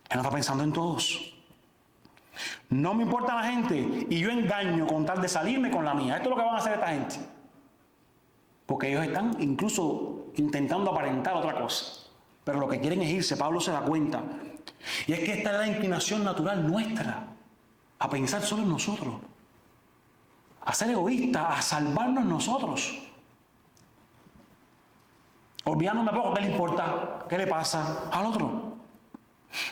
Él no está pensando en todos. No me importa la gente y yo engaño con tal de salirme con la mía. Esto es lo que van a hacer esta gente. Porque ellos están incluso intentando aparentar otra cosa. Pero lo que quieren es irse. Pablo se da cuenta Y es que esta es la inclinación natural nuestra, a pensar solo en nosotros, a ser egoístas, a salvarnos nosotros. Olvidándome poco qué le importa, qué le pasa al otro.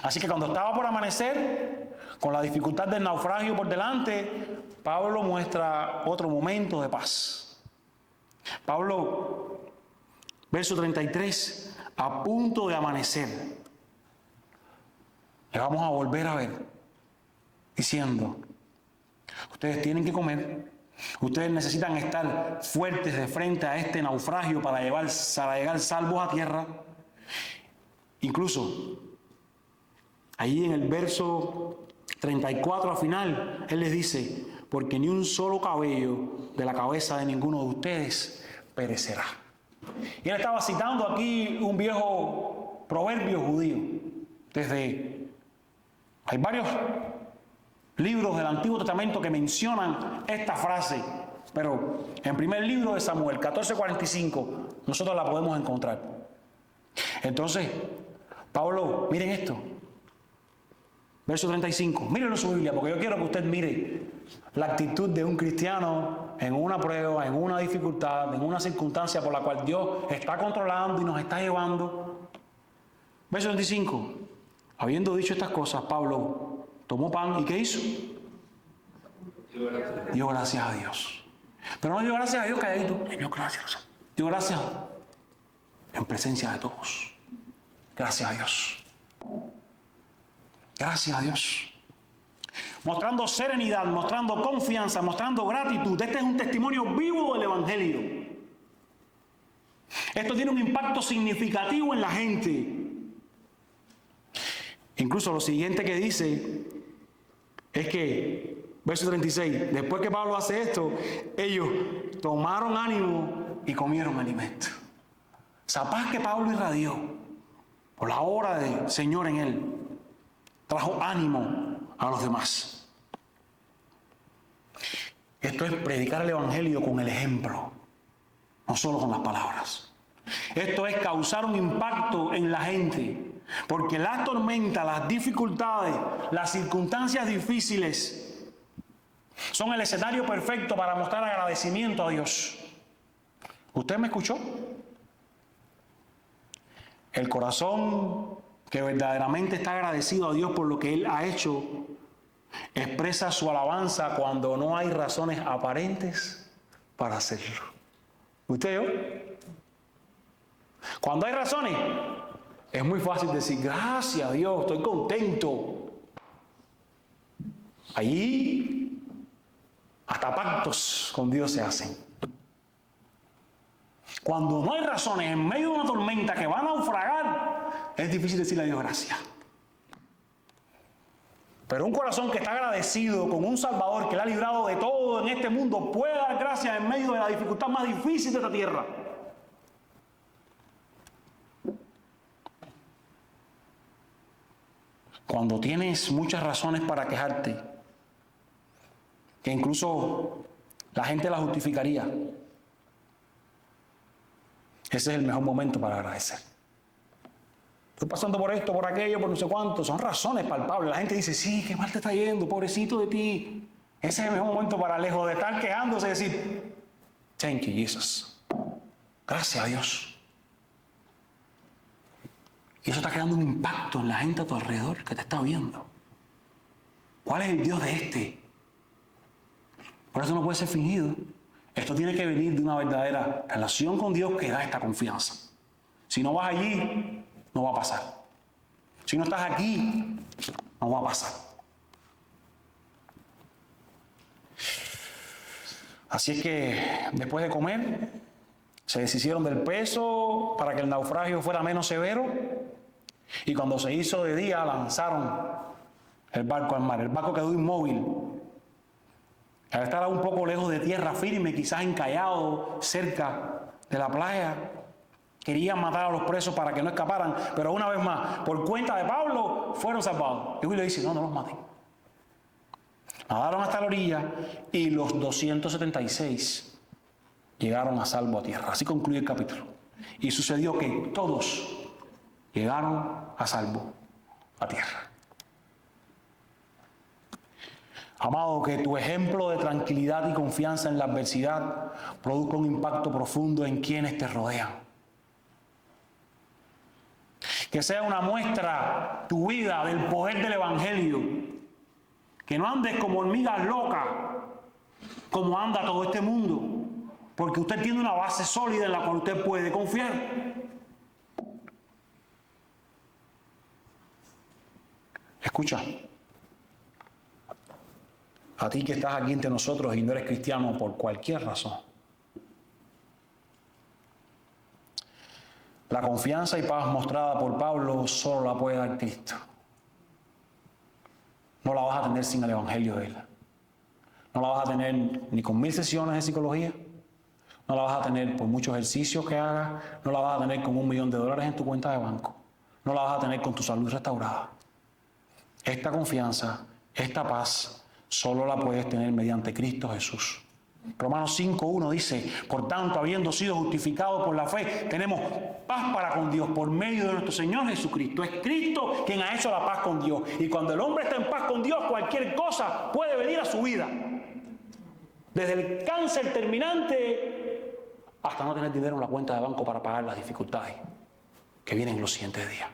Así que cuando estaba por amanecer, con la dificultad del naufragio por delante, Pablo muestra otro momento de paz. Pablo, verso 33, a punto de amanecer, le vamos a volver a ver, diciendo, ustedes tienen que comer, ustedes necesitan estar fuertes de frente a este naufragio para llegar salvos a tierra. Incluso, ahí en el verso 34 al final, él les dice, porque ni un solo cabello de la cabeza de ninguno de ustedes perecerá. Y él estaba citando aquí un viejo proverbio judío. Hay varios libros del Antiguo Testamento que mencionan esta frase, pero en primer libro de Samuel, 14:45, nosotros la podemos encontrar. Entonces, Pablo, miren esto, verso 35, mírenlo en su Biblia, porque yo quiero que usted mire la actitud de un cristiano en una prueba, en una dificultad, en una circunstancia por la cual Dios está controlando y nos está llevando. Verso 35, habiendo dicho estas cosas, Pablo tomó pan y ¿qué hizo? Dio gracias a Dios. Pero no dio gracias a Dios calladito. Dio gracias. Dio gracias en presencia de todos. Gracias a Dios. Gracias a Dios. Mostrando serenidad, mostrando confianza, mostrando gratitud. Este es un testimonio vivo del Evangelio. Esto tiene un impacto significativo en la gente. Incluso lo siguiente que dice es que, verso 36, después que Pablo hace esto, ellos tomaron ánimo y comieron alimento. Esa paz que Pablo irradió por la obra del Señor en él, trajo ánimo a los demás. Esto es predicar el Evangelio con el ejemplo, no solo con las palabras. Esto es causar un impacto en la gente, porque las tormentas, las dificultades, las circunstancias difíciles son el escenario perfecto para mostrar agradecimiento a Dios. ¿Usted me escuchó? El corazón que verdaderamente está agradecido a Dios por lo que Él ha hecho, expresa su alabanza cuando no hay razones aparentes para hacerlo. ¿Usted y yo? Cuando hay razones, es muy fácil decir, gracias a Dios, estoy contento. Allí, hasta pactos con Dios se hacen. Cuando no hay razones, en medio de una tormenta que va a naufragar, es difícil decirle a Dios gracias. Pero un corazón que está agradecido con un Salvador que le ha librado de todo en este mundo puede dar gracias en medio de la dificultad más difícil de esta tierra. Cuando tienes muchas razones para quejarte, que incluso la gente la justificaría, ese es el mejor momento para agradecer. Estoy pasando por esto, por aquello, por no sé cuánto. Son razones palpables. La gente dice, sí, qué mal te está yendo, pobrecito de ti. Ese es el mejor momento para, lejos de estar quejándose, decir, thank you, Jesus. Gracias a Dios. Y eso está creando un impacto en la gente a tu alrededor que te está viendo. ¿Cuál es el Dios de este? Por eso no puede ser fingido. Esto tiene que venir de una verdadera relación con Dios que da esta confianza. Si no vas allí, no va a pasar. Si no estás aquí, no va a pasar. Así es que después de comer, se deshicieron del peso para que el naufragio fuera menos severo. Y cuando se hizo de día, lanzaron el barco al mar. El barco quedó inmóvil. Al estar un poco lejos de tierra firme, quizás encallado cerca de la playa, querían matar a los presos para que no escaparan, pero una vez más, por cuenta de Pablo, fueron salvados. Y le dice, no los maten. Nadaron hasta la orilla y los 276 llegaron a salvo a tierra. Así concluye el capítulo. Y sucedió que todos llegaron a salvo a tierra. Amado, que tu ejemplo de tranquilidad y confianza en la adversidad produzca un impacto profundo en quienes te rodean. Que sea una muestra tu vida del poder del Evangelio. Que no andes como hormigas locas, como anda todo este mundo. Porque usted tiene una base sólida en la cual usted puede confiar. Escucha. A ti que estás aquí entre nosotros y no eres cristiano por cualquier razón. La confianza y paz mostrada por Pablo solo la puede dar Cristo. No la vas a tener sin el Evangelio de Él. No la vas a tener ni con 1000 sesiones de psicología. No la vas a tener por muchos ejercicios que hagas. No la vas a tener con $1.000.000 en tu cuenta de banco. No la vas a tener con tu salud restaurada. Esta confianza, esta paz, solo la puedes tener mediante Cristo Jesús. Romanos 5:1 dice, por tanto, habiendo sido justificados por la fe, tenemos paz para con Dios por medio de nuestro Señor Jesucristo. Es Cristo quien ha hecho la paz con Dios. Y cuando el hombre está en paz con Dios, cualquier cosa puede venir a su vida. Desde el cáncer terminante hasta no tener dinero en la cuenta de banco para pagar las dificultades que vienen en los siguientes días.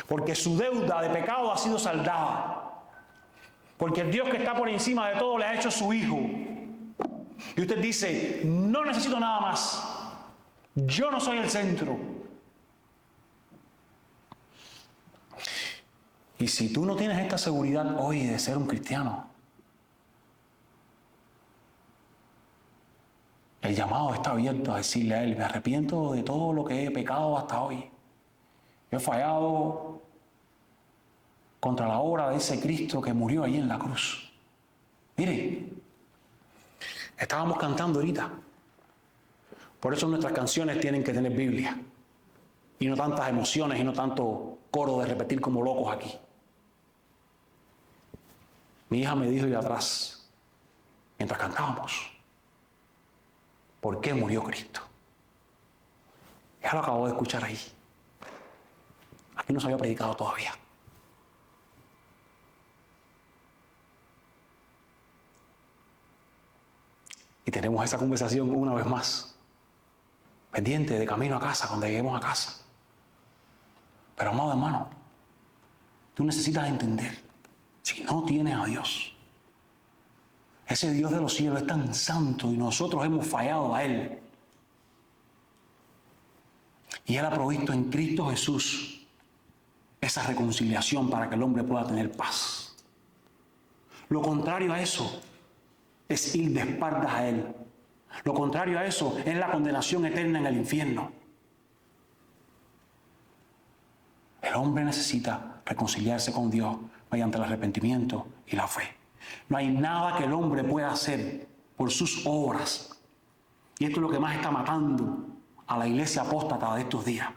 Porque su deuda de pecado ha sido saldada. Porque el Dios que está por encima de todo le ha hecho su Hijo. Y usted dice, no necesito nada más. Yo no soy el centro. Y si tú no tienes esta seguridad hoy de ser un cristiano, el llamado está abierto a decirle a Él, me arrepiento de todo lo que he pecado hasta hoy. Yo he fallado contra la obra de ese Cristo que murió allí en la cruz. Mire, estábamos cantando ahorita. Por eso nuestras canciones tienen que tener Biblia. Y no tantas emociones y no tanto coro de repetir como locos aquí. Mi hija me dijo allá atrás, mientras cantábamos, ¿por qué murió Cristo? Ya lo acabo de escuchar ahí. Aquí no se había predicado todavía. Y tenemos esa conversación una vez más, pendiente de camino a casa, cuando lleguemos a casa. Pero amado hermano, tú necesitas entender, si no tienes a Dios, ese Dios de los cielos es tan santo y nosotros hemos fallado a Él. Y Él ha provisto en Cristo Jesús esa reconciliación para que el hombre pueda tener paz. Lo contrario a eso es ir de espaldas a Él. Lo contrario a eso es la condenación eterna en el infierno. El hombre necesita reconciliarse con Dios mediante el arrepentimiento y la fe. No hay nada que el hombre pueda hacer por sus obras. Y esto es lo que más está matando a la iglesia apóstata de estos días.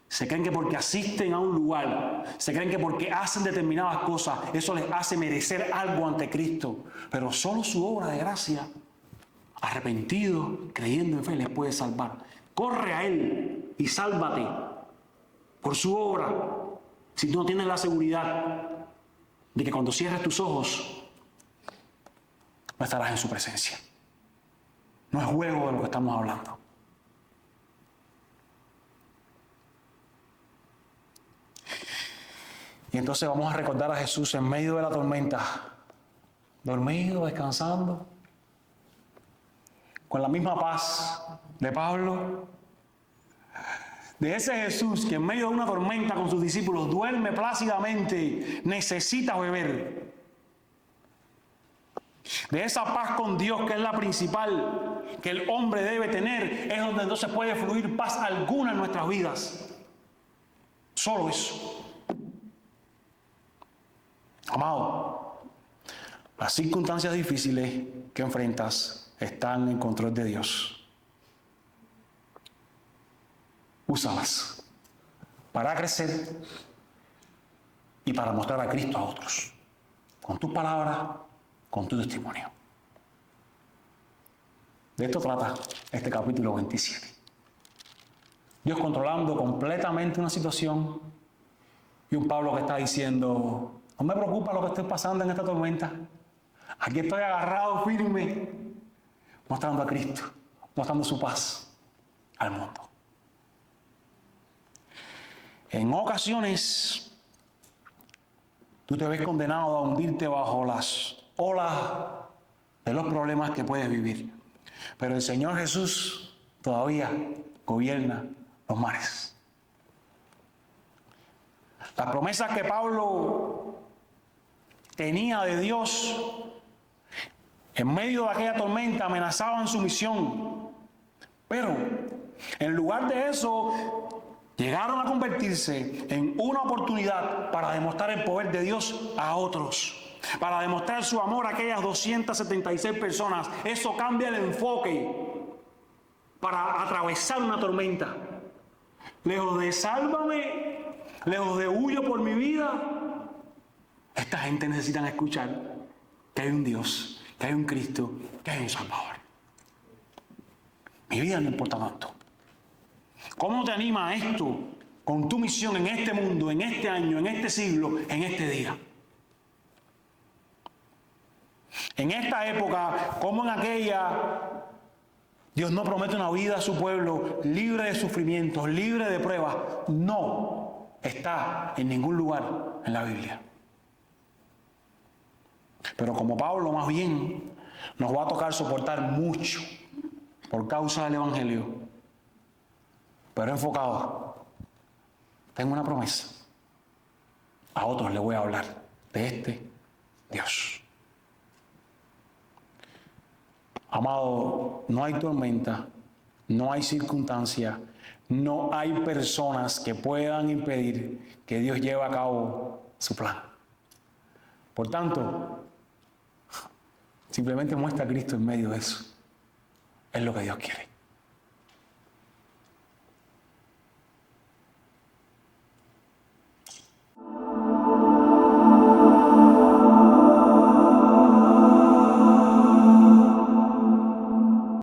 Se creen que porque asisten a un lugar, se creen que porque hacen determinadas cosas, eso les hace merecer algo ante Cristo. Pero solo su obra de gracia, arrepentido, creyendo en fe, les puede salvar. Corre a Él y sálvate por su obra. Si tú no tienes la seguridad de que cuando cierres tus ojos, no estarás en su presencia. No es juego de lo que estamos hablando. Y entonces vamos a recordar a Jesús en medio de la tormenta, dormido, descansando, con la misma paz de Pablo, de ese Jesús que en medio de una tormenta con sus discípulos duerme plácidamente, necesita beber. De esa paz con Dios que es la principal que el hombre debe tener, es donde entonces puede fluir paz alguna en nuestras vidas. Solo eso. Amado, las circunstancias difíciles que enfrentas están en control de Dios. Úsalas para crecer y para mostrar a Cristo a otros, con tus palabras, con tu testimonio. De esto trata este capítulo 27. Dios controlando completamente una situación, Y un Pablo que está diciendo, no me preocupa lo que estoy pasando en esta tormenta. Aquí estoy agarrado firme, mostrando a Cristo, mostrando su paz al mundo. En ocasiones, tú te ves condenado a hundirte bajo las olas de los problemas que puedes vivir. Pero el Señor Jesús todavía gobierna los mares. Las promesas que Pablo tenía de Dios en medio de aquella tormenta amenazaban su misión. Pero en lugar de eso, llegaron a convertirse en una oportunidad para demostrar el poder de Dios a otros, para demostrar su amor a aquellas 276 personas. Eso cambia el enfoque para atravesar una tormenta. Lejos de sálvame, lejos de huyo por mi vida, esta gente necesita escuchar que hay un Dios, que hay un Cristo, que hay un Salvador. Mi vida no importa tanto. ¿Cómo te anima esto con tu misión en este mundo, en este año, en este siglo, en este día? En esta época, como en aquella, Dios no promete una vida a su pueblo libre de sufrimientos, libre de pruebas. No está en ningún lugar en la Biblia. Pero como Pablo, más bien, nos va a tocar soportar mucho por causa del Evangelio. Pero enfocado, tengo una promesa. A otros les voy a hablar de este Dios. Amado, no hay tormenta, no hay circunstancia, no hay personas que puedan impedir que Dios lleve a cabo su plan. Por tanto, simplemente muestra a Cristo en medio de eso. Es lo que Dios quiere.